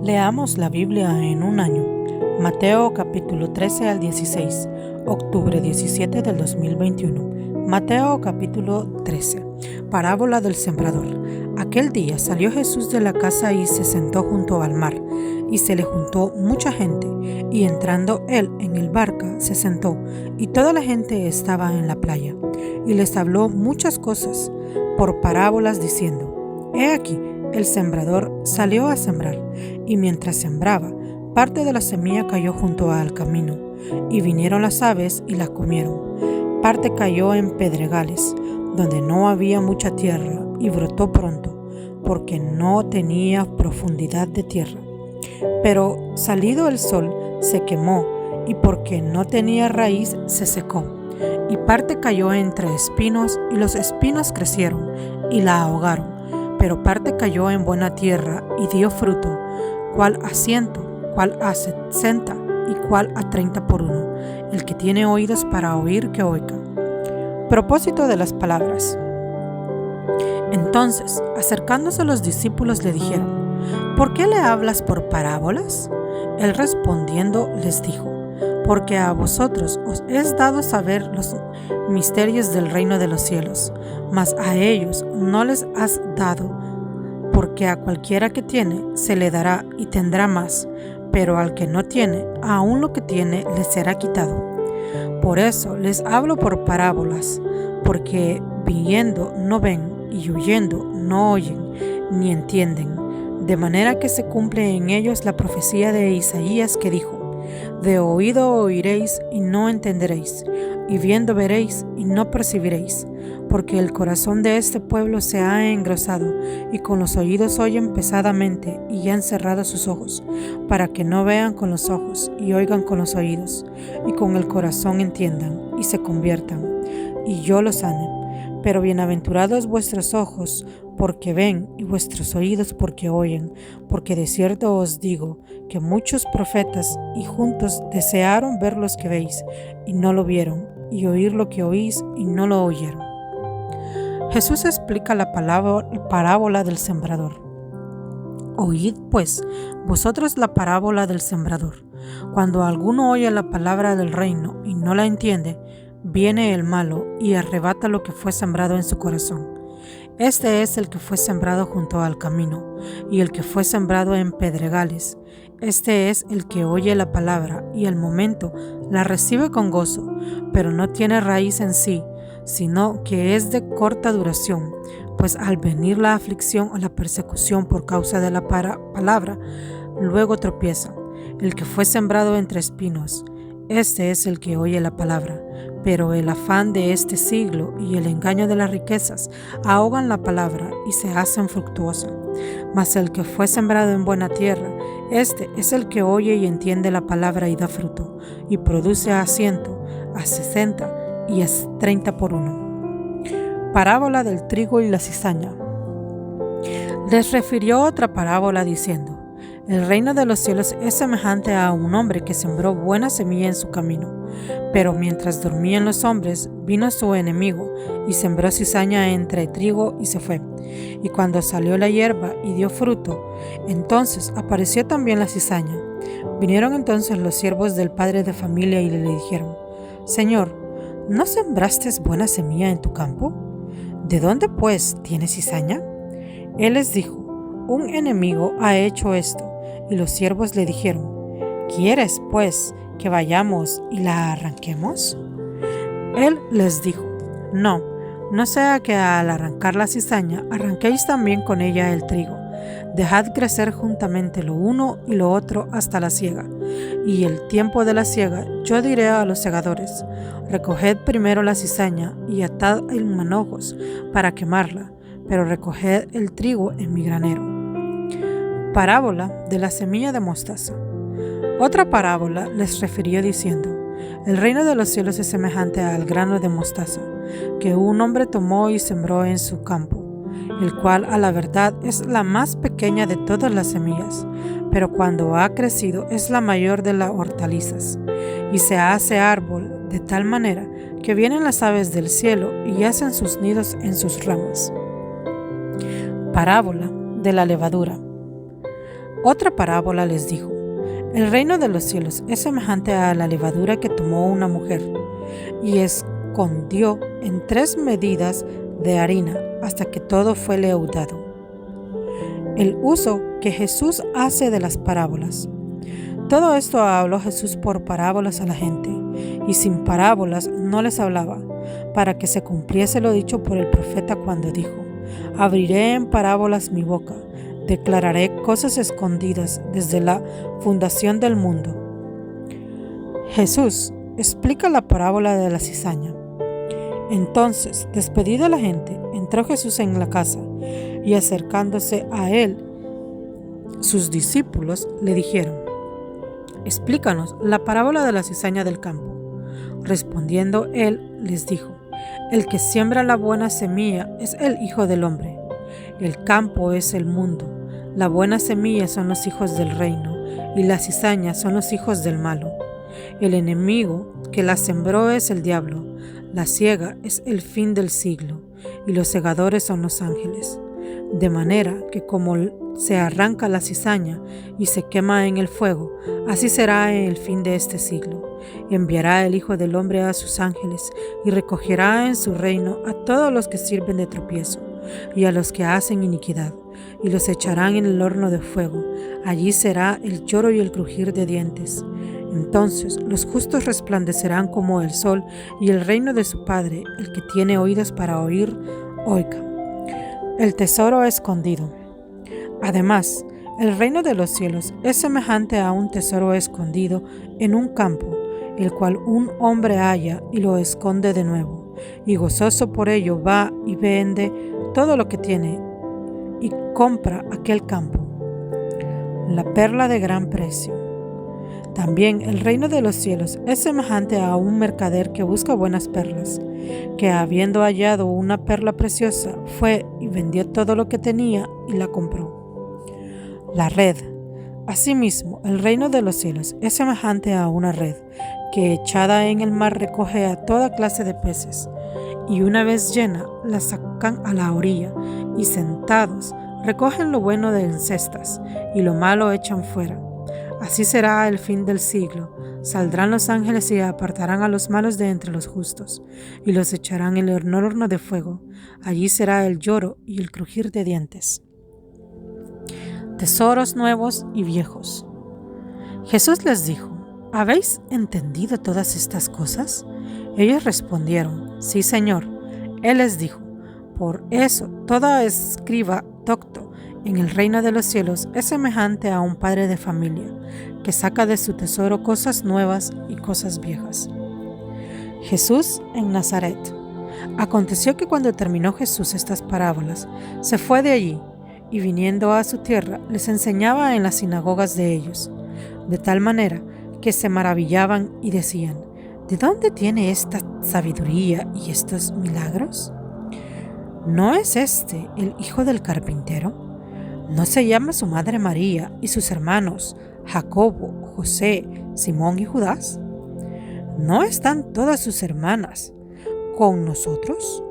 Leamos la Biblia en un año. Mateo capítulo 13 al 16, octubre 17 del 2021. Mateo capítulo 13. Parábola del sembrador. Aquel día salió Jesús de la casa y se sentó junto al mar, y se le juntó mucha gente, y entrando él en el barca se sentó, y toda la gente estaba en la playa, y les habló muchas cosas por parábolas diciendo: He aquí, el sembrador salió a sembrar, y mientras sembraba, parte de la semilla cayó junto al camino, y vinieron las aves y la comieron. Parte cayó en pedregales, donde no había mucha tierra, y brotó pronto, porque no tenía profundidad de tierra. Pero salido el sol, se quemó, y porque no tenía raíz, se secó. Y parte cayó entre espinos, y los espinos crecieron, y la ahogaron. Pero parte cayó en buena tierra, y dio fruto, cuál a 100, cuál a 60, y cuál a 30 por uno. El que tiene oídos para oír, que oiga. Propósito de las palabras. Entonces, acercándose los discípulos, le dijeron: ¿Por qué le hablas por parábolas? Él respondiendo les dijo: Porque a vosotros os es dado saber los misterios del reino de los cielos, mas a ellos no les has dado, porque a cualquiera que tiene se le dará y tendrá más, pero al que no tiene, aun lo que tiene le será quitado. Por eso les hablo por parábolas, porque viendo no ven, y oyendo no oyen, ni entienden, de manera que se cumple en ellos la profecía de Isaías que dijo: De oído oiréis y no entenderéis, y viendo veréis y no percibiréis, porque el corazón de este pueblo se ha engrosado, y con los oídos oyen pesadamente, y han cerrado sus ojos, para que no vean con los ojos, y oigan con los oídos, y con el corazón entiendan, y se conviertan, y yo los sane. Pero bienaventurados vuestros ojos, porque ven, y vuestros oídos, porque oyen, porque de cierto os digo que muchos profetas y juntos desearon ver lo que veis, y no lo vieron, y oír lo que oís, y no lo oyeron. Jesús explica la parábola del sembrador. Oíd, pues, vosotros la parábola del sembrador. Cuando alguno oye la palabra del reino y no la entiende, viene el malo y arrebata lo que fue sembrado en su corazón. Este es el que fue sembrado junto al camino, y el que fue sembrado en pedregales. Este es el que oye la palabra y al momento la recibe con gozo, pero no tiene raíz en sí, sino que es de corta duración, pues al venir la aflicción o la persecución por causa de la palabra, luego tropieza. El que fue sembrado entre espinos, este es el que oye la palabra, pero el afán de este siglo y el engaño de las riquezas ahogan la palabra y se hacen fructuosa. Mas el que fue sembrado en buena tierra, este es el que oye y entiende la palabra y da fruto, y produce a 100, a 60 y a 30 por uno. Parábola del trigo y la cizaña. Les refirió otra parábola diciendo: El reino de los cielos es semejante a un hombre que sembró buena semilla en su camino. Pero mientras dormían los hombres, vino su enemigo y sembró cizaña entre trigo y se fue. Y cuando salió la hierba y dio fruto, entonces apareció también la cizaña. Vinieron entonces los siervos del padre de familia y le dijeron: Señor, ¿no sembraste buena semilla en tu campo? ¿De dónde pues tienes cizaña? Él les dijo: Un enemigo ha hecho esto. Y los siervos le dijeron: ¿Quieres, pues, que vayamos y la arranquemos? Él les dijo: No sea que al arrancar la cizaña arranquéis también con ella el trigo. Dejad crecer juntamente lo uno y lo otro hasta la siega. Y el tiempo de la siega yo diré a los segadores: Recoged primero la cizaña y atad en manojos para quemarla, pero recoged el trigo en mi granero. Parábola de la semilla de mostaza. Otra parábola les refirió diciendo: El reino de los cielos es semejante al grano de mostaza, que un hombre tomó y sembró en su campo, el cual a la verdad es la más pequeña de todas las semillas, pero cuando ha crecido es la mayor de las hortalizas, y se hace árbol de tal manera que vienen las aves del cielo y hacen sus nidos en sus ramas. Parábola de la levadura. Otra parábola les dijo: el reino de los cielos es semejante a la levadura que tomó una mujer y escondió en 3 medidas de harina hasta que todo fue leudado. El uso que Jesús hace de las parábolas. Todo esto habló Jesús por parábolas a la gente, y sin parábolas no les hablaba, para que se cumpliese lo dicho por el profeta cuando dijo: abriré en parábolas mi boca, declararé cosas escondidas desde la fundación del mundo. Jesús explica la parábola de la cizaña. Entonces, despedida la gente, entró Jesús en la casa, y acercándose a él, sus discípulos le dijeron: explícanos la parábola de la cizaña del campo. Respondiendo él, les dijo: el que siembra la buena semilla es el Hijo del Hombre. El campo es el mundo. La buena semilla son los hijos del reino, y la cizaña son los hijos del malo. El enemigo que la sembró es el diablo. La siega es el fin del siglo, y los segadores son los ángeles. De manera que como se arranca la cizaña y se quema en el fuego, así será en el fin de este siglo. Enviará el Hijo del Hombre a sus ángeles, y recogerá en su reino a todos los que sirven de tropiezo, y a los que hacen iniquidad, y los echarán en el horno de fuego. Allí será el lloro y el crujir de dientes. Entonces los justos resplandecerán como el sol, y el reino de su Padre. El que tiene oídos para oír, oiga. El tesoro escondido. Además, el reino de los cielos es semejante a un tesoro escondido en un campo, el cual un hombre halla y lo esconde de nuevo, y gozoso por ello va y vende todo lo que tiene y compra aquel campo. La perla de gran precio. También el reino de los cielos es semejante a un mercader que busca buenas perlas, que habiendo hallado una perla preciosa, fue y vendió todo lo que tenía y la compró. La red. Asimismo, el reino de los cielos es semejante a una red, que echada en el mar recoge a toda clase de peces, y una vez llena, la sacan a la orilla, y sentados, recogen lo bueno de en cestas, y lo malo echan fuera. Así será el fin del siglo. Saldrán los ángeles y apartarán a los malos de entre los justos, y los echarán en el horno de fuego. Allí será el lloro y el crujir de dientes. Tesoros nuevos y viejos. Jesús les dijo: ¿habéis entendido todas estas cosas? Ellos respondieron: sí, Señor. Él les dijo: por eso todo escriba docto en el reino de los cielos es semejante a un padre de familia, que saca de su tesoro cosas nuevas y cosas viejas. Jesús en Nazaret. Aconteció que cuando terminó Jesús estas parábolas, se fue de allí, y viniendo a su tierra, les enseñaba en las sinagogas de ellos, de tal manera que se maravillaban y decían: ¿de dónde tiene esta sabiduría y estos milagros? ¿No es este el hijo del carpintero? ¿No se llama su madre María y sus hermanos Jacobo, José, Simón y Judas? ¿No están todas sus hermanas con nosotros?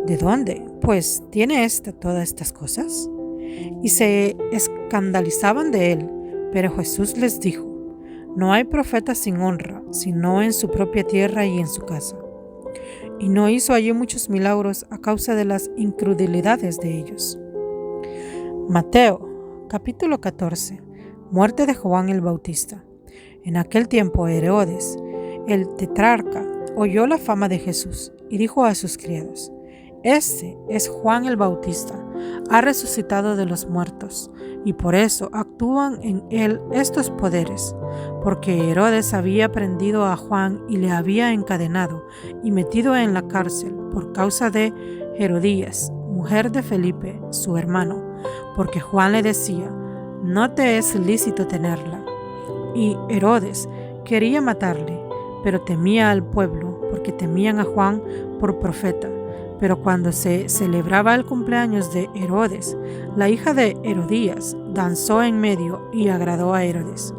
¿De dónde, pues, tiene todas estas cosas? Y se escandalizaban de él, pero Jesús les dijo: no hay profeta sin honra, sino en su propia tierra y en su casa. Y no hizo allí muchos milagros a causa de las incredulidades de ellos. Mateo, capítulo 14. Muerte de Juan el Bautista. En aquel tiempo Herodes, el tetrarca, oyó la fama de Jesús y dijo a sus criados: este es Juan el Bautista, ha resucitado de los muertos, y por eso actúan en él estos poderes, porque Herodes había prendido a Juan y le había encadenado y metido en la cárcel por causa de Herodías, mujer de Felipe, su hermano, porque Juan le decía: no te es lícito tenerla. Y Herodes quería matarle, pero temía al pueblo, porque temían a Juan por profeta. Pero cuando se celebraba el cumpleaños de Herodes, la hija de Herodías danzó en medio y agradó a Herodes,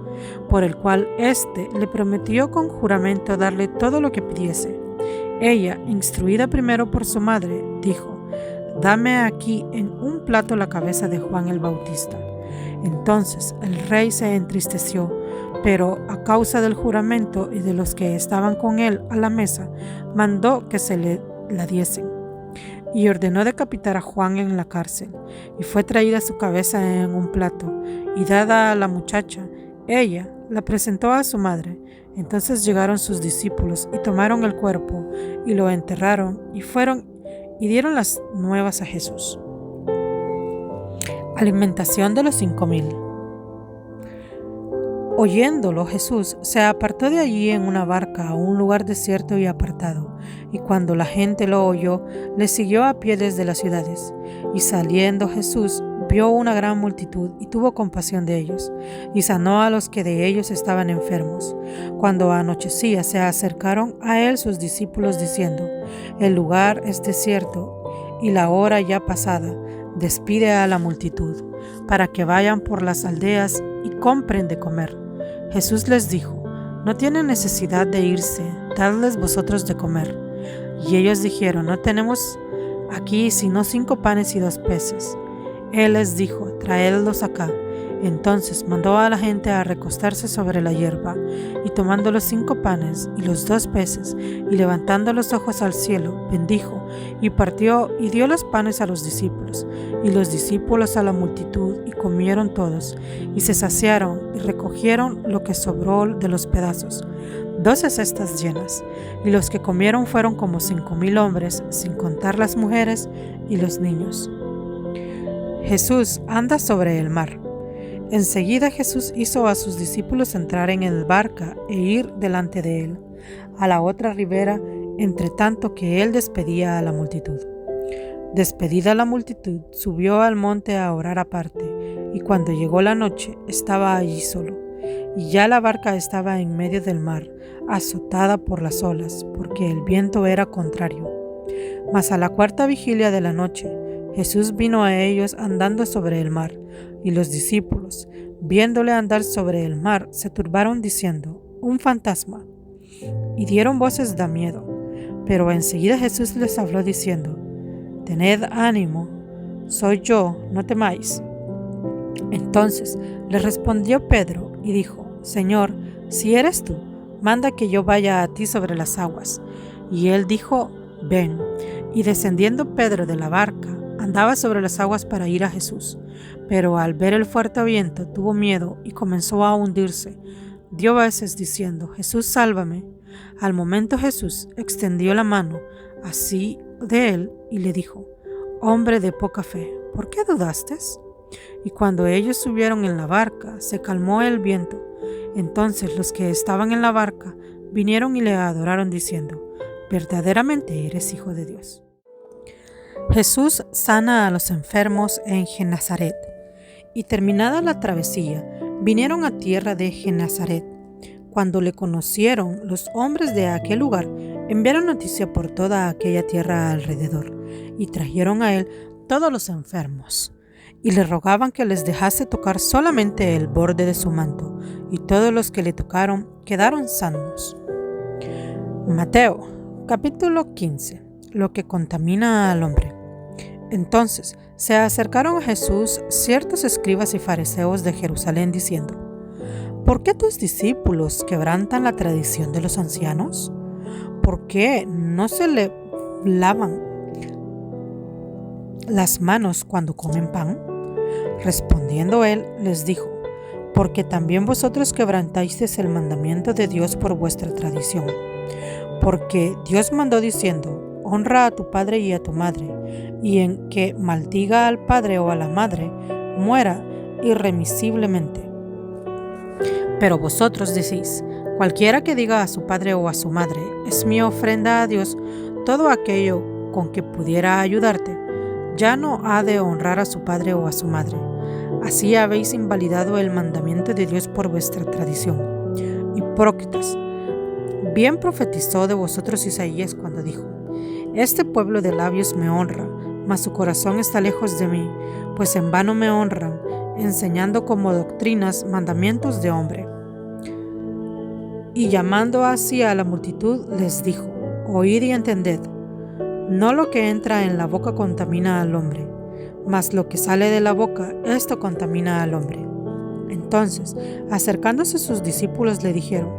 por el cual éste le prometió con juramento darle todo lo que pidiese. Ella, instruida primero por su madre, dijo: dame aquí en un plato la cabeza de Juan el Bautista. Entonces el rey se entristeció, pero a causa del juramento y de los que estaban con él a la mesa, mandó que se le la diesen. Y ordenó decapitar a Juan en la cárcel. Y fue traída su cabeza en un plato, y dada a la muchacha, ella la presentó a su madre. Entonces llegaron sus discípulos, y tomaron el cuerpo, y lo enterraron, y fueron y dieron las nuevas a Jesús. Alimentación de los 5000. Oyéndolo, Jesús se apartó de allí en una barca a un lugar desierto y apartado, y cuando la gente lo oyó, le siguió a pie desde las ciudades. Y saliendo Jesús, vio una gran multitud y tuvo compasión de ellos, y sanó a los que de ellos estaban enfermos. Cuando anochecía, se acercaron a él sus discípulos diciendo: el lugar es desierto y la hora ya pasada. Despide a la multitud, para que vayan por las aldeas y compren de comer. Jesús les dijo: no tienen necesidad de irse, dadles vosotros de comer. Y ellos dijeron: no tenemos aquí sino 5 panes y 2 peces. Él les dijo: traedlos acá. Entonces mandó a la gente a recostarse sobre la hierba, y tomando los 5 panes y los 2 peces, y levantando los ojos al cielo, bendijo, y partió, y dio los panes a los discípulos, y los discípulos a la multitud, y comieron todos, y se saciaron, y recogieron lo que sobró de los pedazos, 12 cestas llenas, y los que comieron fueron como 5000 hombres, sin contar las mujeres y los niños. Jesús anda sobre el mar. Enseguida Jesús hizo a sus discípulos entrar en el barca e ir delante de él, a la otra ribera, entre tanto que él despedía a la multitud. Despedida la multitud, subió al monte a orar aparte, y cuando llegó la noche, estaba allí solo. Y ya la barca estaba en medio del mar, azotada por las olas, porque el viento era contrario. Mas a la 4ª vigilia de la noche, Jesús vino a ellos andando sobre el mar, y los discípulos, viéndole andar sobre el mar, se turbaron diciendo: un fantasma, y dieron voces de miedo. Pero enseguida Jesús les habló diciendo: tened ánimo, soy yo, no temáis. Entonces le respondió Pedro y dijo: Señor, si eres tú, manda que yo vaya a ti sobre las aguas. Y él dijo: ven. Y descendiendo Pedro de la barca, andaba sobre las aguas para ir a Jesús, pero al ver el fuerte viento tuvo miedo y comenzó a hundirse. Dio voces diciendo: Jesús, sálvame. Al momento Jesús extendió la mano así de él y le dijo: hombre de poca fe, ¿por qué dudaste? Y cuando ellos subieron en la barca, se calmó el viento. Entonces los que estaban en la barca vinieron y le adoraron diciendo: verdaderamente eres Hijo de Dios. Jesús sana a los enfermos en Genazaret. Y terminada la travesía, vinieron a tierra de Genazaret. Cuando le conocieron, los hombres de aquel lugar enviaron noticia por toda aquella tierra alrededor, y trajeron a él todos los enfermos, y le rogaban que les dejase tocar solamente el borde de su manto, y todos los que le tocaron quedaron sanos. Mateo, capítulo 15. Lo que contamina al hombre. Entonces se acercaron a Jesús ciertos escribas y fariseos de Jerusalén diciendo: ¿por qué tus discípulos quebrantan la tradición de los ancianos? ¿Por qué no se le lavan las manos cuando comen pan? Respondiendo él, les dijo: porque también vosotros quebrantasteis el mandamiento de Dios por vuestra tradición. Porque Dios mandó diciendo: honra a tu padre y a tu madre, y en que maldiga al padre o a la madre, muera irremisiblemente. Pero vosotros decís: cualquiera que diga a su padre o a su madre, es mi ofrenda a Dios, todo aquello con que pudiera ayudarte, ya no ha de honrar a su padre o a su madre. Así habéis invalidado el mandamiento de Dios por vuestra tradición. Hipócritas, bien profetizó de vosotros Isaías cuando dijo: este pueblo de labios me honra, mas su corazón está lejos de mí, pues en vano me honran, enseñando como doctrinas mandamientos de hombre. Y llamando así a la multitud, les dijo: oíd y entended. No lo que entra en la boca contamina al hombre, mas lo que sale de la boca, esto contamina al hombre. Entonces, acercándose sus discípulos, le dijeron: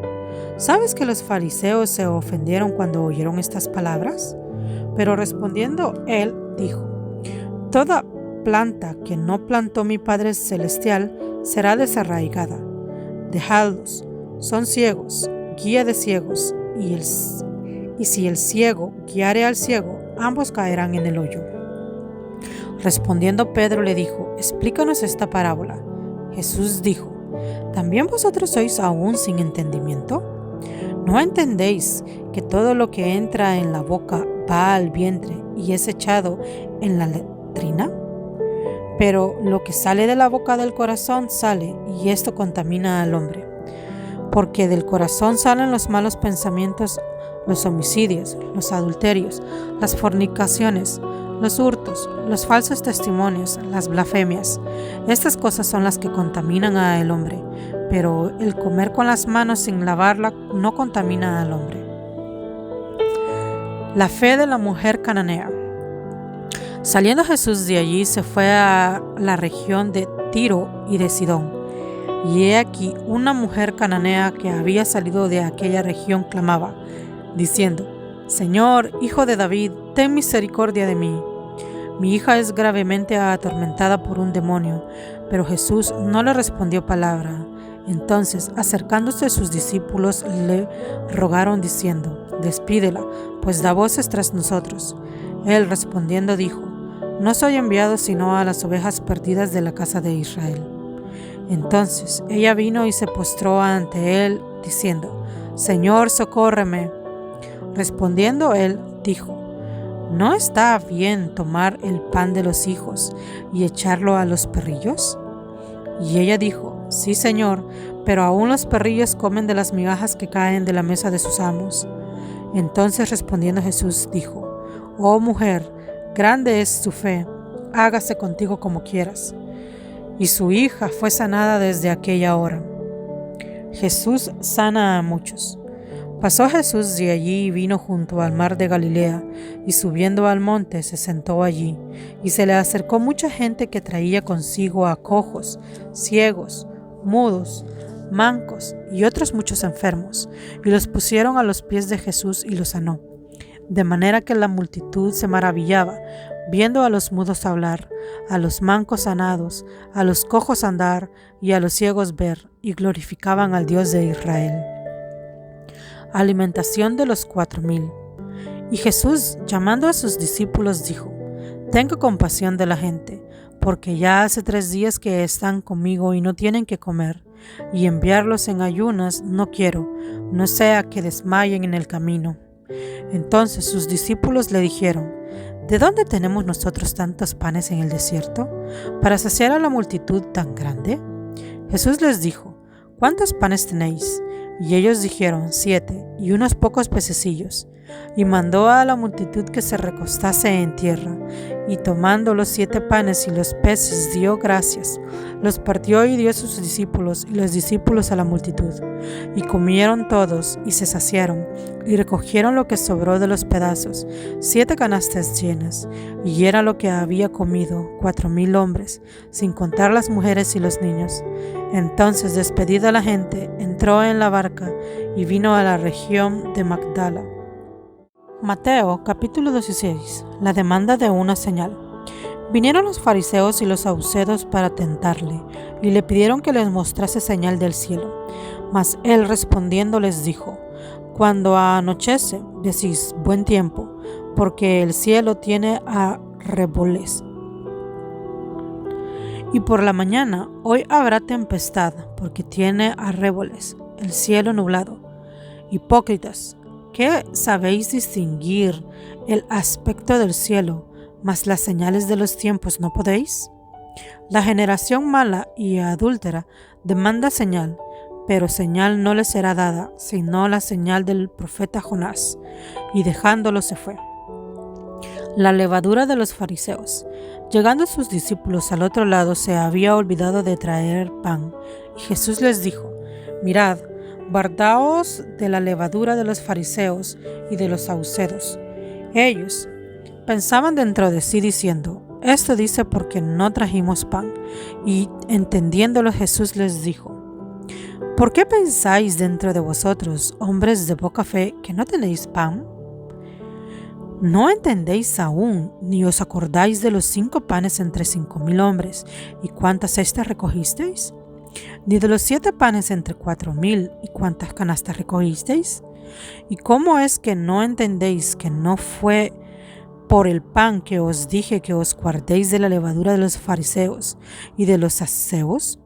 ¿Sabes que los fariseos se ofendieron cuando oyeron estas palabras? Pero respondiendo él, dijo: Toda planta que no plantó mi Padre Celestial será desarraigada. Dejadlos, son ciegos, guía de ciegos, y si el ciego guiare al ciego, ambos caerán en el hoyo. Respondiendo Pedro le dijo: Explícanos esta parábola. Jesús dijo: ¿También vosotros sois aún sin entendimiento? ¿No entendéis que todo lo que entra en la boca va al vientre y es echado en la letrina? Pero lo que sale de la boca del corazón sale, y esto contamina al hombre. Porque del corazón salen los malos pensamientos, los homicidios, los adulterios, las fornicaciones, los hurtos, los falsos testimonios, las blasfemias. Estas cosas son las que contaminan al hombre, pero el comer con las manos sin lavarla no contamina al hombre. La fe de la mujer cananea. Saliendo Jesús de allí, se fue a la región de Tiro y de Sidón. Y he aquí una mujer cananea que había salido de aquella región clamaba, diciendo: Señor, Hijo de David, ten misericordia de mí. Mi hija es gravemente atormentada por un demonio. Pero Jesús no le respondió palabra. Entonces, acercándose a sus discípulos, le rogaron diciendo: Despídela, pues da voces tras nosotros. Él respondiendo dijo: No soy enviado sino a las ovejas perdidas de la casa de Israel. Entonces ella vino y se postró ante él, diciendo: Señor, socórreme. Respondiendo él, dijo: ¿No está bien tomar el pan de los hijos y echarlo a los perrillos? Y ella dijo: Sí, Señor, pero aún los perrillos comen de las migajas que caen de la mesa de sus amos. Entonces respondiendo Jesús dijo: Oh mujer, grande es tu fe, hágase contigo como quieras. Y su hija fue sanada desde aquella hora. Jesús sana a muchos. Pasó Jesús de allí y vino junto al mar de Galilea, y subiendo al monte se sentó allí, y se le acercó mucha gente que traía consigo a cojos, ciegos, mudos, mancos y otros muchos enfermos, y los pusieron a los pies de Jesús y los sanó. De manera que la multitud se maravillaba, viendo a los mudos hablar, a los mancos sanados, a los cojos andar y a los ciegos ver, y glorificaban al Dios de Israel. Alimentación de los 4,000. Y Jesús, llamando a sus discípulos, dijo: Tengo compasión de la gente, porque ya hace 3 días que están conmigo y no tienen que comer, y enviarlos en ayunas no quiero, no sea que desmayen en el camino. Entonces sus discípulos le dijeron: ¿De dónde tenemos nosotros tantos panes en el desierto, para saciar a la multitud tan grande? Jesús les dijo: ¿Cuántos panes tenéis? Y ellos dijeron: 7, y unos pocos pececillos. Y mandó a la multitud que se recostase en tierra, y tomando los 7 panes y los peces dio gracias, los partió y dio a sus discípulos, y los discípulos a la multitud. Y comieron todos, y se saciaron, y recogieron lo que sobró de los pedazos, 7 canastas llenas, y era lo que había comido 4,000 hombres, sin contar las mujeres y los niños. Entonces, despedida la gente, entró en la barca, y vino a la región de Magdala. Mateo capítulo 16. La demanda de una señal. Vinieron los fariseos y los saduceos para tentarle, y le pidieron que les mostrase señal del cielo. Mas él respondiendo les dijo: Cuando anochece, decís buen tiempo, porque el cielo tiene arreboles. Y por la mañana, hoy habrá tempestad, porque tiene arreboles, el cielo nublado. Hipócritas, ¿qué sabéis distinguir el aspecto del cielo, mas las señales de los tiempos no podéis? La generación mala y adúltera demanda señal, pero señal no le será dada, sino la señal del profeta Jonás. Y dejándolo se fue. La levadura de los fariseos. Llegando sus discípulos al otro lado, se había olvidado de traer pan. Y Jesús les dijo: Mirad, guardaos de la levadura de los fariseos y de los saduceos. Ellos pensaban dentro de sí diciendo: esto dice porque no trajimos pan. Y entendiéndolo Jesús les dijo: ¿por qué pensáis dentro de vosotros, hombres de poca fe, que no tenéis pan? ¿No entendéis aún, ni os acordáis de los 5 panes entre 5,000 hombres, y cuántas cestas recogisteis? ¿Ni de los 7 panes entre 4,000, y cuántas canastas recogisteis? ¿Y cómo es que no entendéis que no fue por el pan que os dije que os guardéis de la levadura de los fariseos y de los saduceos?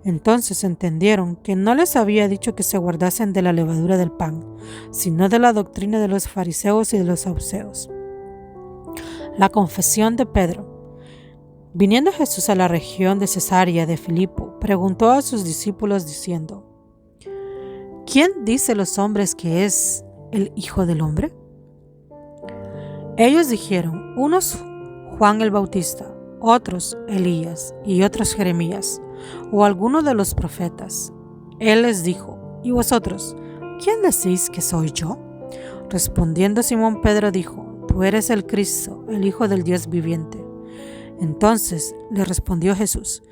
Entonces entendieron que no les había dicho que se guardasen de la levadura del pan, sino de la doctrina de los fariseos y de los saduceos. La confesión de Pedro. Viniendo Jesús a la región de Cesarea de Filipo, preguntó a sus discípulos diciendo: ¿quién dice los hombres que es el Hijo del Hombre? Ellos dijeron: unos Juan el Bautista, otros Elías y otros Jeremías, o alguno de los profetas. Él les dijo: ¿y vosotros, quién decís que soy yo? Respondiendo Simón Pedro dijo: tú eres el Cristo, el Hijo del Dios viviente. Entonces le respondió Jesús: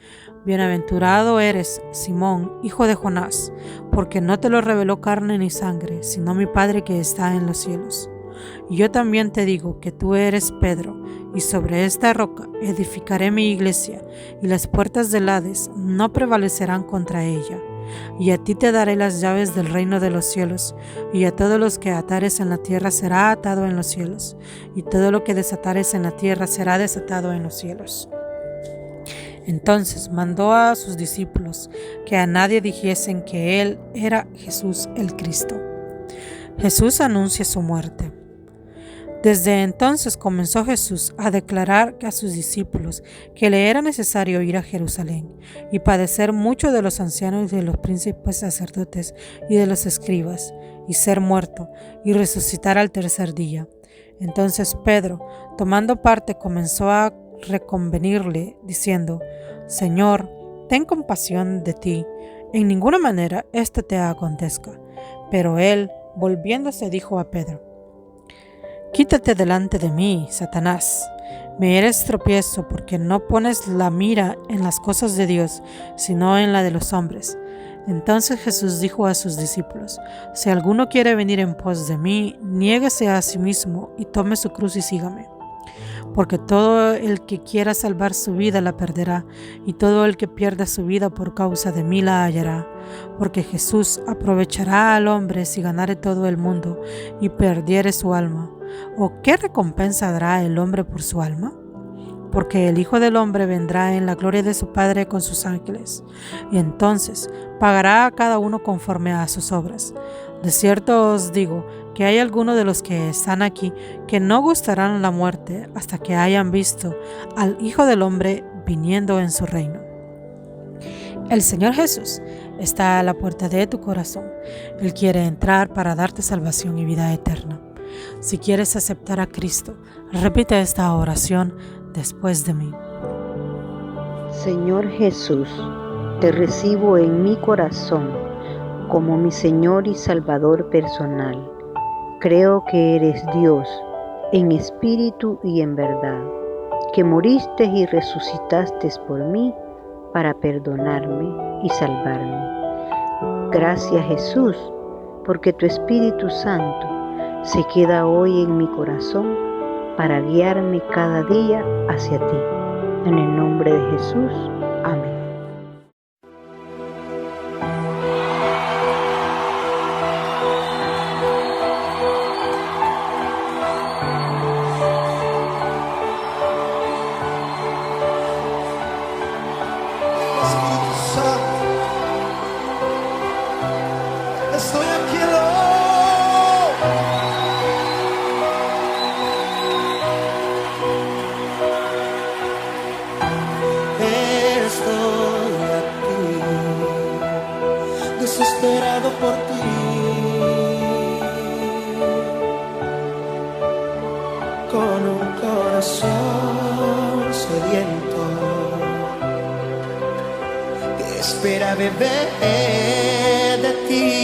bienaventurado eres, Simón, hijo de Jonás, porque no te lo reveló carne ni sangre, sino mi Padre que está en los cielos. Y yo también te digo que tú eres Pedro, y sobre esta roca edificaré mi iglesia, y las puertas del Hades no prevalecerán contra ella. Y a ti te daré las llaves del reino de los cielos, y a todos los que atares en la tierra será atado en los cielos, y todo lo que desatares en la tierra será desatado en los cielos. Entonces mandó a sus discípulos que a nadie dijesen que él era Jesús el Cristo. Jesús anuncia su muerte. Desde entonces comenzó Jesús a declarar a sus discípulos que le era necesario ir a Jerusalén y padecer mucho de los ancianos y de los príncipes sacerdotes y de los escribas, y ser muerto y resucitar al tercer día. Entonces Pedro, tomando parte, comenzó a reconvenirle, diciendo: Señor, ten compasión de ti, en ninguna manera esto te acontezca. Pero él, volviéndose, dijo a Pedro: Quítate delante de mí, Satanás. Me eres tropiezo porque no pones la mira en las cosas de Dios, sino en la de los hombres. Entonces Jesús dijo a sus discípulos: Si alguno quiere venir en pos de mí, niéguese a sí mismo y tome su cruz y sígame. Porque todo el que quiera salvar su vida la perderá, y todo el que pierda su vida por causa de mí la hallará. Porque Jesús aprovechará al hombre si ganare todo el mundo y perdiere su alma. ¿O qué recompensa dará el hombre por su alma? Porque el Hijo del Hombre vendrá en la gloria de su Padre con sus ángeles, y entonces pagará a cada uno conforme a sus obras. De cierto os digo que hay algunos de los que están aquí que no gustarán la muerte hasta que hayan visto al Hijo del Hombre viniendo en su reino. El Señor Jesús está a la puerta de tu corazón. Él quiere entrar para darte salvación y vida eterna. Si quieres aceptar a Cristo, repite esta oración después de mí. Señor Jesús, te recibo en mi corazón como mi Señor y Salvador personal. Creo que eres Dios en espíritu y en verdad, que moriste y resucitaste por mí para perdonarme y salvarme. Gracias Jesús, porque tu Espíritu Santo se queda hoy en mi corazón para guiarme cada día hacia ti. En el nombre de Jesús. Amén. Estoy aquí, desesperado por ti, con un corazón sediento que espera beber de ti.